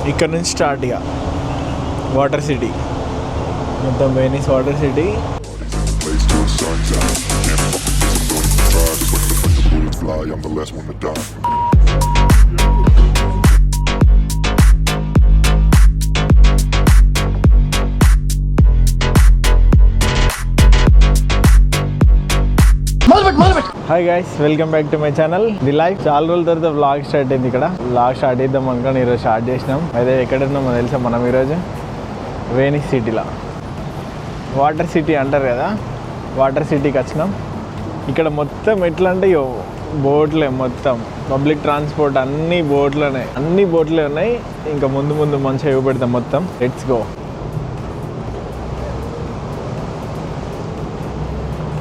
ఇక్కడ నుంచి స్టార్ట్ ఇక వాటర్ సిటీ, మొత్తం Venice water city. Hi guys, welcome back to my channel the life. చాలా రోజుల తర్వాత వ్లాగ్ స్టార్ట్ అయింది. ఇక్కడ వ్లాగ్ స్టార్ట్ చేద్దాం అనుకోని ఈరోజు స్టార్ట్ చేసినాం. అయితే ఎక్కడున్నామో తెలుసా మనం ఈరోజు? వెనిస్ సిటీలో. వాటర్ సిటీ అంటారు కదా, వాటర్ సిటీకి వచ్చినాం. ఇక్కడ మొత్తం ఎట్లా అంటే బోట్లే, మొత్తం పబ్లిక్ ట్రాన్స్పోర్ట్ అన్ని బోట్లే ఉన్నాయి. ఇంకా ముందు మంచిగా ఇవ్వబెడతాం మొత్తం. Let's go.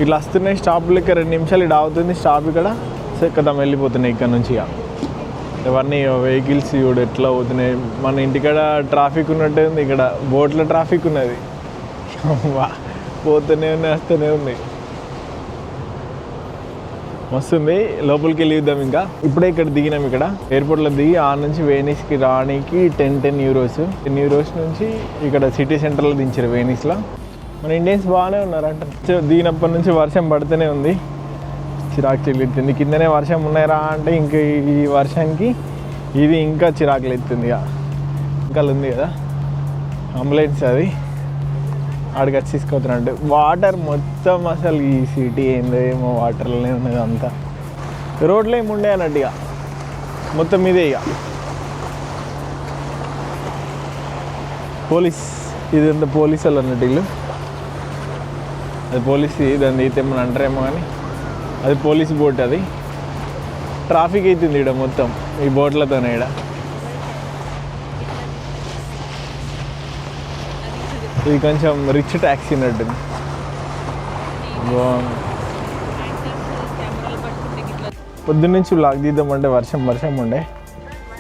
ఇట్లా వస్తున్నాయి స్టాప్లు. ఇక్కడ 2 నిమిషాలు ఇక్కడ అవుతుంది స్టాప్. ఇక్కడ కదా వెళ్ళిపోతున్నాయి ఇక్కడ నుంచి. ఇక ఇవన్నీ వెహికల్స్ చూడు ఎట్లా అవుతున్నాయి. మన ఇంటికాడ ట్రాఫిక్ ఉన్నట్టే ఉంది, ఇక్కడ బోట్ల ట్రాఫిక్ ఉన్నది. పోతూనే ఉన్నాయి, వస్తూనే ఉన్నాయి. మస్తుంది. లోపలికి వెళ్ళిద్దాం. ఇంకా ఇప్పుడే ఇక్కడ దిగినాం. ఇక్కడ ఎయిర్పోర్ట్లో దిగి ఆ నుంచి వెనిస్కి రానికి 10 యూరోస్. 10 యూరోస్ నుంచి ఇక్కడ సిటీ సెంటర్లో దించారు వెనిస్లో. మన ఇండియన్స్ బాగానే ఉన్నారు అంట. దిగినప్పటి నుంచి వర్షం పడుతూనే ఉంది. చిరాకు చెల్లిస్తుంది. కిందనే వర్షం ఉన్నాయిరా అంటే ఇంక ఈ వర్షానికి ఇది ఇంకా చిరాకులు ఎత్తుంది. ఇంకా ఉంది కదా అంబులెన్స్, అది ఆడికి వచ్చి తీసుకొస్తున్నాడు. వాటర్ మొత్తం అసలు ఈ సిటీ ఏందో ఏమో వాటర్లోనే ఉన్నది అంతా. రోడ్లు ఏమి ఉండే అన్నట్టు ఇక మొత్తం ఇదే. ఇక పోలీస్, ఇది అంతా పోలీసు వాళ్ళు అన్నట్టు. ఇల్లు అది పోలీస్, దాన్ని అయితే మనం అంటారేమో కానీ అది పోలీస్ బోట్. అది ట్రాఫిక్ అవుతుంది ఇక్కడ మొత్తం ఈ బోట్లతోనే. ఇక్కడ ఇది కొంచెం రిచ్ ట్యాక్సీ అన్నట్టుంది. బాగుంది. పొద్దున్నుంచి బ్లాగ్ తీద్దామంటే వర్షం ఉండే.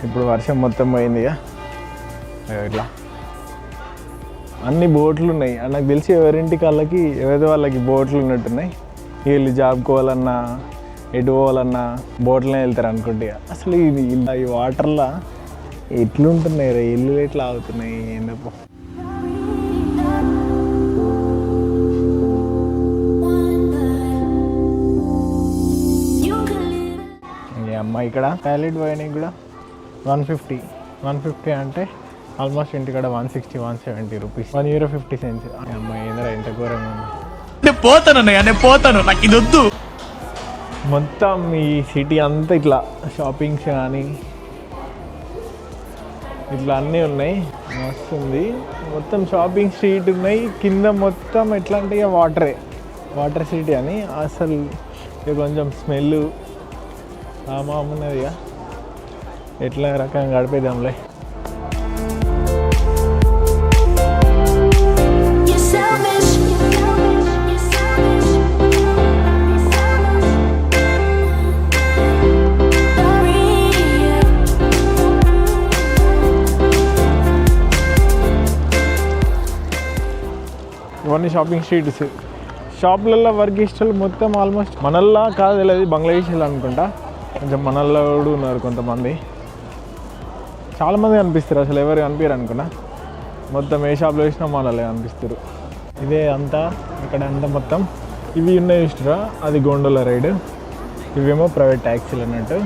ఇప్పుడు వర్షం మొత్తం పోయింది. ఇక ఇట్లా అన్ని బోట్లు ఉన్నాయి. నాకు తెలిసి ఎవరింటికి వాళ్ళకి బోట్లు ఉన్నట్టున్నాయి. వీళ్ళు జాబ్కి పోవాలన్నా ఎటు పోవాలన్నా బోట్లనే వెళ్తారు అనుకుంటే. అసలు ఈ వాటర్లో ఎట్లుంటున్నాయి రా, ఇల్లు ఎట్లా అవుతున్నాయి ఏందప్పో. అమ్మ ఇక్కడ టాయిలెట్ పోయినాయి కూడా 150 అంటే ఆల్మోస్ట్ ఇంటికాడ 160-170 రూపీస్, €1.50. అమ్మాయి ఏంద్రా ఎంత ఘోరంగా ఉంది. నేను పోతాను నాకు ఇది వద్దు. మొత్తం ఈ సిటీ అంతా ఇట్లా షాపింగ్స్ కానీ ఇట్లా అన్నీ ఉన్నాయి. మస్తుంది. మొత్తం షాపింగ్ స్ట్రీట్ ఉన్నాయి. కింద మొత్తం ఎట్లా అంటే ఇక వాటర్ సిటీ అని. అసలు ఇక కొంచెం స్మెల్ ఉన్నది. ఇక ఎట్లా రకంగా గడిపేద్దాంలే. ఇవన్నీ షాపింగ్ స్ట్రీట్స్. షాప్లలో వర్క్ ఇష్టాలు మొత్తం ఆల్మోస్ట్ మనల్లా కాదు, తెలియదు బంగ్లాదేశీలు అనుకుంటా. కొంచెం మనల్లో కూడా ఉన్నారు కొంతమంది. చాలామంది కనిపిస్తారు, అసలు ఎవరు కనిపించారు అనుకున్నా. మొత్తం ఏ షాప్లో వేసినా మనలే కనిపిస్తారు. ఇదే అంతా ఇక్కడ అంతా మొత్తం ఇవి ఉన్నాయి చూస్తారా, అది గోండోలా రైడ్. ఇవేమో ప్రైవేట్ ట్యాక్సీలు అన్నట్టు,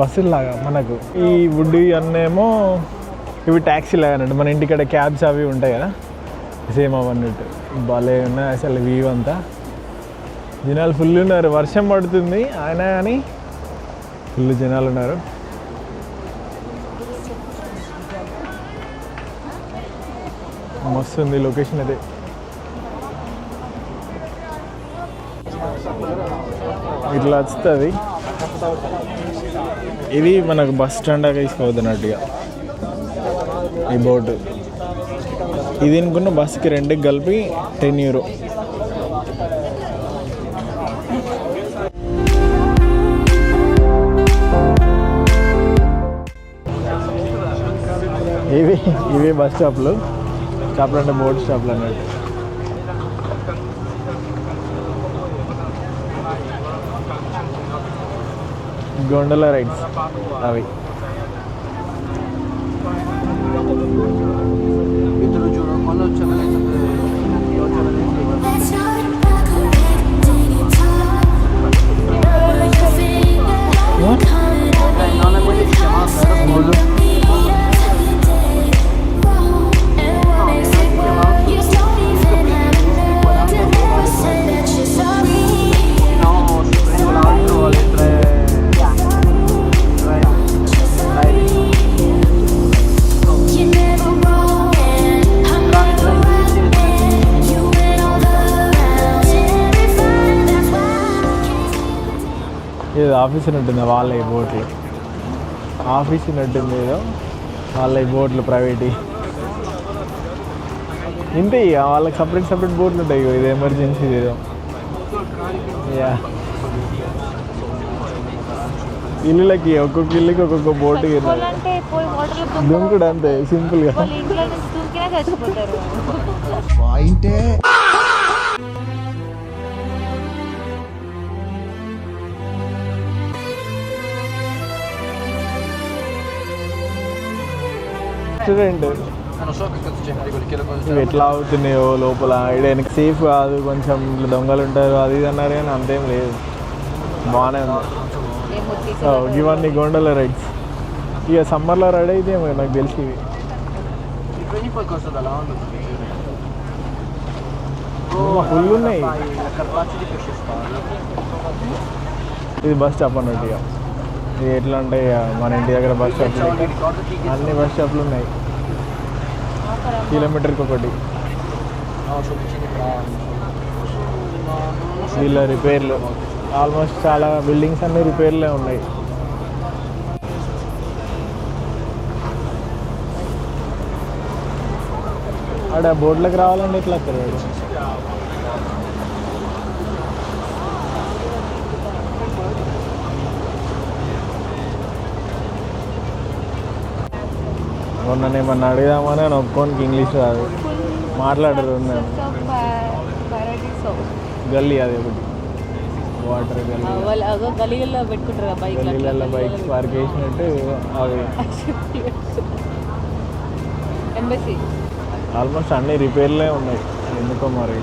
బస్సులాగా మనకు. ఈ వుడ్ అన్నేమో ఇవి ట్యాక్సీలాగా అన్నట్టు. మన ఇంటికాడ క్యాబ్స్ అవి ఉంటాయి కదా, సేమ్ అవన్నట్టు. భలే ఉన్నాయి అసలు వ్యూ అంతా. జనాలు ఫుల్ ఉన్నారు. వర్షం పడుతుంది అయినా కానీ ఫుల్ జనాలు ఉన్నారు. మస్తు ఉంది లొకేషన్ అయితే. ఇట్లా వస్తుంది. ఇది మనకు బస్ స్టాండ్ దాకా తీసుకోవద్దన్నట్టుగా ఈ బోటు. ఇది అనుకున్న బస్కి రెండుకి కలిపి €10. ఇవి బస్ స్టాప్లు అంటే బోట్ స్టాప్లు అన్నట్టు. గొండల రైడ్స్ అవి. ఆఫీస్ ఉన్నట్టుంది వాళ్ళ ఈ బోట్లు, ఆఫీస్ ఉన్నట్టుంది ఏదో వాళ్ళ ఈ బోట్లు ప్రైవేట్ ఇంతే ఇక వాళ్ళకి సపరేట్ బోట్లు ఉంటాయి. ఇది ఎమర్జెన్సీ ఏదో. యా ఇల్లులకి ఒక్కొక్క ఇల్లుకి ఒక్కొక్క బోట్ దుంకుడు అంతే సింపుల్గా. రెస్టారెంట్ ఇవి ఎట్లా అవుతున్నాయో లోపల ఇడనికి సేఫ్ కాదు, కొంచెం దొంగలు ఉంటారు అది ఇది అన్నారు కానీ అంతేం లేదు, బాగానే ఉంది. ఇవన్నీ గొండల రైడ్స్ ఇక సమ్మర్లో రైడ్ అయితే నాకు తెలిసి ఇవి ఫుల్ ఉన్నాయి. ఇది బస్ స్టాప్ అన్నట్టు ఇక ఇది ఎట్లా అంటే మన ఇంటి దగ్గర బస్ స్టాప్లు అన్ని బస్ స్టాప్లు ఉన్నాయి, కిలోమీటర్కి ఒకటి. వీళ్ళ రిపేర్లు ఆల్మోస్ట్ చాలా బిల్డింగ్స్ అన్ని రిపేర్లే ఉన్నాయి. ఆడ బోట్లకు రావాలంటే ఎట్లా వస్తారు? మొన్న ఏమన్నా అడుగుదామని అని ఒప్పుకోనికి ఇంగ్లీష్ రాదు, మాట్లాడరు. గల్లీ అది ఒకటి వాటర్ గల్లీలలో బైక్స్ పార్క్ చేసినట్టు అవి ఆల్మోస్ట్ అన్ని రిపేర్లే ఉన్నాయి ఎందుకో మరి.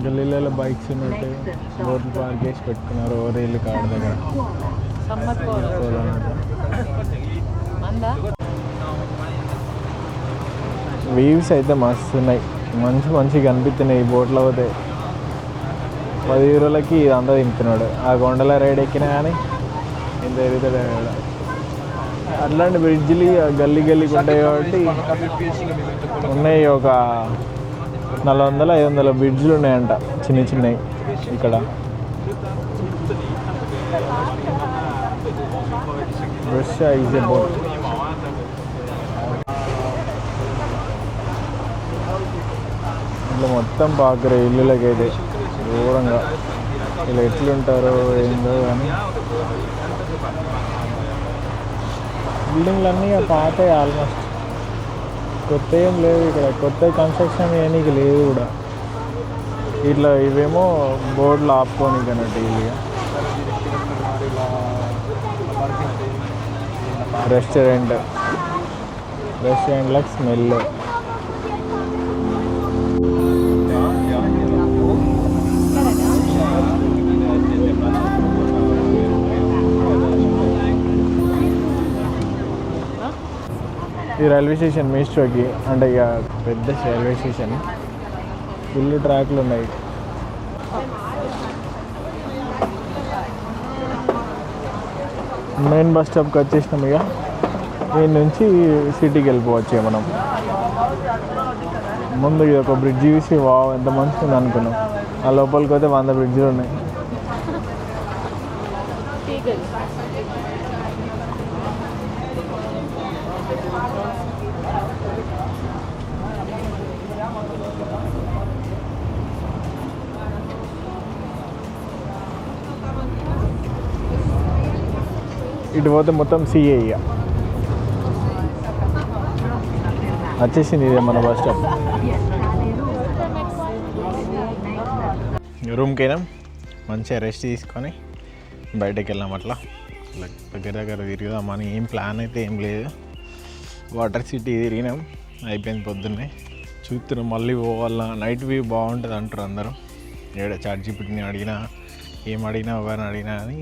గల్లీలలో బైక్స్ ఉన్నట్టు బోట్లు పార్క్ చేసి పెట్టుకున్నారు రైలు కాడ దగ్గర. వీవ్స్ అయితే మస్తు ఉన్నాయి, మంచిగా కనిపిస్తున్నాయి. ఈ బోట్లో పోతే 10 యూరోలకి ఇదంతా తింటున్నాడు. ఆ కొండల రైడ్ ఎక్కినా కానీ ఇంత ఎరుగుతాడు. అట్లాంటి బ్రిడ్జ్లు గల్లీకి ఉంటాయి కాబట్టి ఉన్నాయి. ఒక 400-500 బ్రిడ్జ్లు ఉన్నాయంట చిన్నవి ఇక్కడ. Russia is a boat. ఇట్లా మొత్తం పాకరే ఇల్లులకైతే దూరంగా ఇలా ఎట్లుంటారో ఏందో కానీ బిల్డింగ్లు అన్నీ పాత ఆల్మోస్ట్, కొత్త ఏం లేదు ఇక్కడ. కొత్త కన్స్ట్రక్షన్ చేయడానికి లేదు కూడా. ఇట్లా ఇవేమో బోర్డులు ఆపుకోనికి అన్నట్టు ఇల్లుగా. రెస్టారెంట్లకు స్మెల్. ఈ రైల్వే స్టేషన్ మేస్ట్రోకి అంటే ఇక పెద్ద రైల్వే స్టేషన్, ఫుల్ ట్రాక్లు ఉన్నాయి. మెయిన్ బస్ స్టాప్కి వచ్చేసినాం. ఇక దీని నుంచి సిటీకి వెళ్ళిపోవచ్చు మనం. ముందు ఇది ఒక బ్రిడ్జ్ చూసి వావ్ ఎంత మంచిగా ఉంది అనుకున్నాం. ఆ లోపలికి పోతే 100 బ్రిడ్జ్లు ఉన్నాయి. ఇటు పోతే మొత్తం సిఏ. ఇక వచ్చేసింది ఇదే మన బస్ స్టాప్. రూమ్కైనా మంచిగా రెస్ట్ తీసుకొని బయటకు వెళ్ళాం. అట్లా దగ్గర తిరుగుదామని ఏం ప్లాన్ అయితే ఏం లేదు. వాటర్ సిటీ తిరిగినాం, అయిపోయింది పొద్దున్నే. చూస్తున్నాం మళ్ళీ పోవాలా. నైట్ వ్యూ బాగుంటుంది అంటారు అందరూ. చాట్‌జీపీటీని అడిగినా ఏం అడిగినా ఎవరిని అడిగినా అని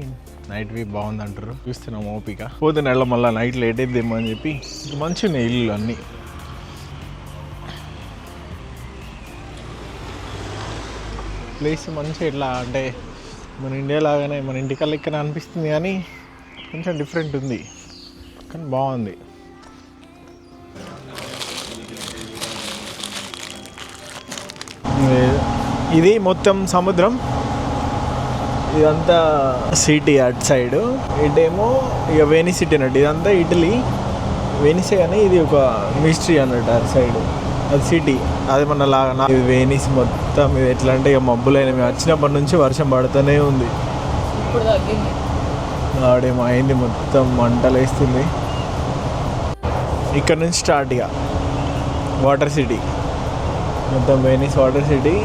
నైట్ వ్యూ బాగుంది అంటారు. చూస్తున్నాం ఓపిక. పోతే నెల మళ్ళీ నైట్ లేట్ అయిద్దేమో అని చెప్పి మంచిగా ఉన్నాయి ఇల్లు అన్నీ. ప్లేస్ మంచిగా ఇట్లా అంటే మన ఇండియా లాగానే మన ఇంటికల్లా ఇక్కడ అనిపిస్తుంది, కానీ కొంచెం డిఫరెంట్ ఉంది, కానీ బాగుంది. ఇది మొత్తం సముద్రం, ఇదంతా సిటీ అటు సైడు, ఇటేమో ఇక వెనిస్ సిటీ అన్నట్టు. ఇదంతా ఇటలీ వెనిసే, కానీ ఇది ఒక మిస్టరీ అన్నట్టు అటు సైడ్, అది సిటీ. అది మన లాగా ఇది వెనిస్ మొత్తం. ఇది ఎట్లా అంటే ఇక మబ్బులైన మేము వచ్చినప్పటి నుంచి వర్షం పడుతూనే ఉంది. ఆడేమో అయింది, మొత్తం మంటలు వేస్తుంది. ఇక్కడ నుంచి స్టార్ట్ ఇక వాటర్ సిటీ, మొత్తం వెనిస్ వాటర్ సిటీ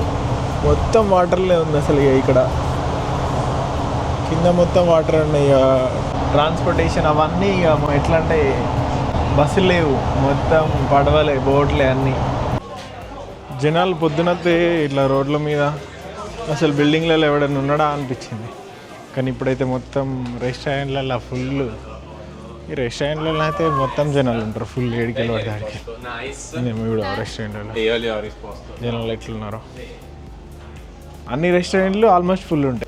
మొత్తం వాటర్లే ఉంది అసలు. ఇక ఇక్కడ కింద మొత్తం వాటర్ ఉన్నాయి. ఇక ట్రాన్స్పోర్టేషన్ అవన్నీ ఇక ఎట్లా అంటే బస్సులు లేవు, మొత్తం పడవలే, బోట్లే అన్నీ. జనాలు పొద్దునతే ఇట్లా రోడ్ల మీద అసలు బిల్డింగ్లలో ఎవడన్నా ఉన్నాడా అనిపించింది, కానీ ఇప్పుడైతే మొత్తం రెస్టారెంట్లలో ఫుల్. ఈ రెస్టారెంట్లలో అయితే మొత్తం జనాలు ఉంటారు ఫుల్, ఏడికెళ్ళి పడతాడికి. మేము ఇప్పుడు రెస్టారెంట్లలో జనాలు ఎట్లున్నారో, అన్ని రెస్టారెంట్లు ఆల్మోస్ట్ ఫుల్ ఉంటాయి.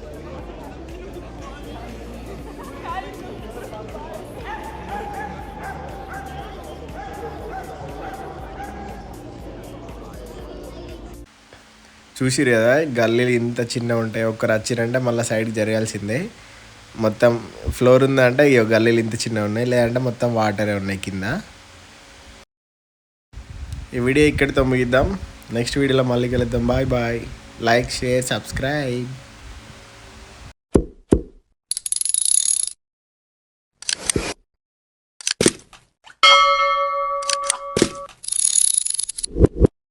చూసిరు కదా గల్లీలు ఇంత చిన్న ఉంటాయి. ఒక్కరు వచ్చిరంటే మళ్ళీ సైడ్కి జరగాల్సిందే. మొత్తం ఫ్లోర్ ఉందంటే ఇక గల్లీలు ఇంత చిన్న ఉన్నాయి, లేదంటే మొత్తం వాటరే ఉన్నాయి కింద. ఈ వీడియో ఇక్కడితో ముగిద్దాం. నెక్స్ట్ వీడియోలో మళ్ళీ కలుద్దాం. Bye bye. Like, share, subscribe.